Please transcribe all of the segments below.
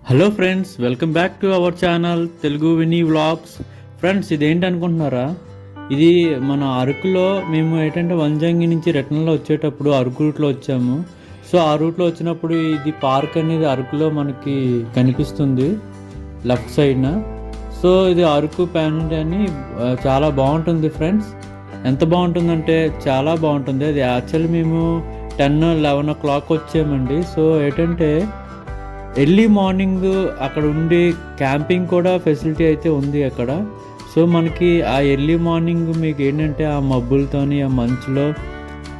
Hello friends, welcome back to our channel Telugu Vini vlogs. Friends, ఇదేంటి అనుకుంటున్నారా? ఇది మన అరకులో మేము ఏంటంటే వంజంగి నుంచి రిటర్న్లో వచ్చేటప్పుడు అరకు రూట్లో వచ్చాము. సో ఆ రూట్లో వచ్చినప్పుడు ఇది పార్క్ అనేది అరకులో మనకి కనిపిస్తుంది లెఫ్ట్ సైడ్న. సో ఇది అరకు ప్యానెట్ అని చాలా బాగుంటుంది ఫ్రెండ్స్. ఎంత బాగుంటుందంటే చాలా బాగుంటుంది. అది యాక్చువల్లీ మేము 10-11 o'clock వచ్చామండి. సో ఏంటంటే ఎర్లీ మార్నింగ్ అక్కడ ఉండి క్యాంపింగ్ కూడా ఫెసిలిటీ అయితే ఉంది అక్కడ. సో మనకి ఆ ఎర్లీ మార్నింగ్ మీకు ఏంటంటే ఆ మబ్బులతోని ఆ మంచులో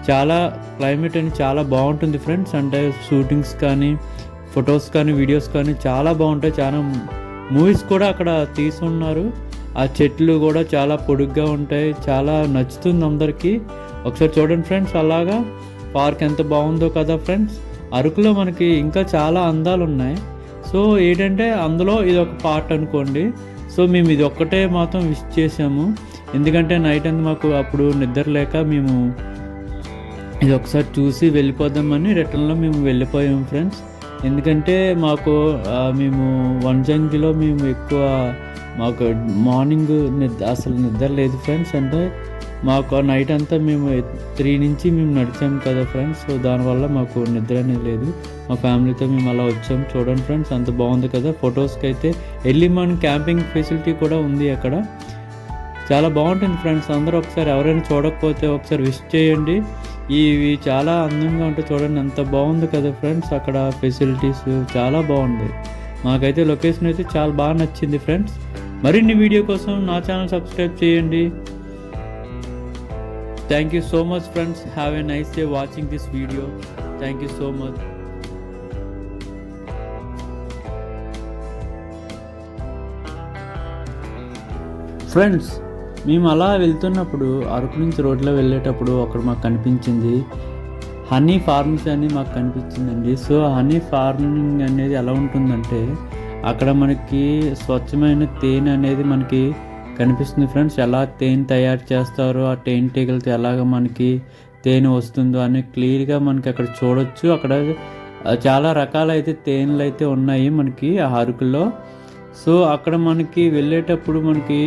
చాలా క్లైమేట్ అని చాలా బాగుంటుంది ఫ్రెండ్స్. అంటే షూటింగ్స్ కానీ ఫొటోస్ కానీ వీడియోస్ కానీ చాలా బాగుంటాయి. చాలా మూవీస్ కూడా అక్కడ తీసుకున్నారు. ఆ చెట్లు కూడా చాలా పొడుగ్గా ఉంటాయి. చాలా నచ్చుతుంది అందరికీ. ఒకసారి చూడండి ఫ్రెండ్స్, అలాగా పార్క్ ఎంత బాగుందో కదా ఫ్రెండ్స్. అరకులో మనకి ఇంకా చాలా అందాలు ఉన్నాయి. సో ఏంటంటే అందులో ఇది ఒక పార్ట్ అనుకోండి. సో మేము ఇది ఒక్కటే మాత్రం విష్ చేసాము, ఎందుకంటే నైట్ అంతా మాకు అప్పుడు నిద్ర లేక మేము ఇది ఒకసారి చూసి వెళ్ళిపోదామని రిటర్న్లో మేము వెళ్ళిపోయాము ఫ్రెండ్స్. ఎందుకంటే మాకు మేము వంజంగిలో మేము ఎక్కువ మాకు మార్నింగ్ అసలు నిద్ర లేదు ఫ్రెండ్స్. అంటే మాకు నైట్ అంతా మేము 3 నుంచి మేము నడిచాము కదా ఫ్రెండ్స్. సో దానివల్ల మాకు నిద్ర అనేది లేదు. మా ఫ్యామిలీతో మేము అలా వచ్చాము. చూడండి ఫ్రెండ్స్, అంత బాగుంది కదా. ఫొటోస్కి అయితే ఎర్లీ మార్నింగ్ క్యాంపింగ్ ఫెసిలిటీ కూడా ఉంది అక్కడ. చాలా బాగుంటుంది ఫ్రెండ్స్. అందరూ ఒకసారి ఎవరైనా చూడకపోతే ఒకసారి విజిట్ చేయండి. ఇవి చాలా అందంగా ఉంటాయి. చూడండి ఎంత బాగుంది కదా ఫ్రెండ్స్. అక్కడ ఫెసిలిటీస్ చాలా బాగుంది. మాకైతే లొకేషన్ అయితే చాలా బాగా నచ్చింది ఫ్రెండ్స్. మరిన్ని వీడియో కోసం నా ఛానల్ సబ్స్క్రైబ్ చేయండి. Thank you so much friends. Have a nice day watching this video. Thank you so much. Friends, మేము అలా వెళ్తున్నప్పుడు అరకు నుంచి రోడ్లో వెళ్ళేటప్పుడు అక్కడ మాకు కనిపించింది హనీ ఫార్మ్స్ అని మాకు కనిపించిందండి. సో హనీ ఫార్మింగ్ అనేది ఎలా ఉంటుందంటే అక్కడ మనకి స్వచ్ఛమైన తేనె అనేది మనకి కనిపిస్తుంది ఫ్రెండ్స్. ఎలా తేనె తయారు చేస్తారో, ఆ తేనెటీగలతో ఎలాగ మనకి తేనె వస్తుందో అని క్లియర్గా మనకి అక్కడ చూడొచ్చు. అక్కడ చాలా రకాలైతే తేనెలు అయితే ఉన్నాయి మనకి ఆ అరకులో. సో అక్కడ మనకి వెళ్ళేటప్పుడు మనకి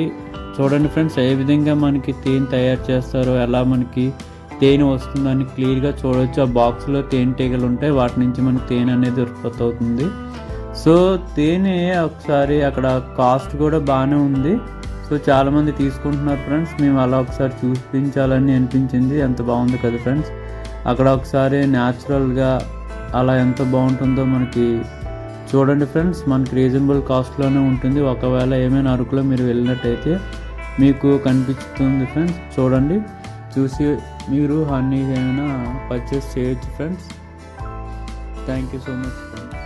చూడండి ఫ్రెండ్స్, ఏ విధంగా మనకి తేనె తయారు చేస్తారో, ఎలా మనకి తేనె వస్తుందో అని క్లియర్గా చూడవచ్చు. ఆ బాక్స్లో తేనెటీగలు ఉంటాయి, వాటి నుంచి మనకి తేనె అనేది ఉత్పత్తి అవుతుంది. సో తేనె ఒకసారి అక్కడ కాస్ట్ కూడా బాగానే ఉంది. సో చాలామంది తీసుకుంటున్నారు ఫ్రెండ్స్. మేము అలా ఒకసారి చూపించాలని అనిపించింది. ఎంత బాగుంది కదా ఫ్రెండ్స్. అక్కడ ఒకసారి న్యాచురల్గా అలా ఎంత బాగుంటుందో మనకి చూడండి ఫ్రెండ్స్. మనకి రీజనబుల్ కాస్ట్లోనే ఉంటుంది. ఒకవేళ ఏమైనా అరకులో మీరు వెళ్ళినట్టయితే మీకు కనిపిస్తుంది ఫ్రెండ్స్. చూడండి, చూసి మీరు హనీ ఏమైనా పర్చేస్ చేయొచ్చు friends. Thank you so much friends.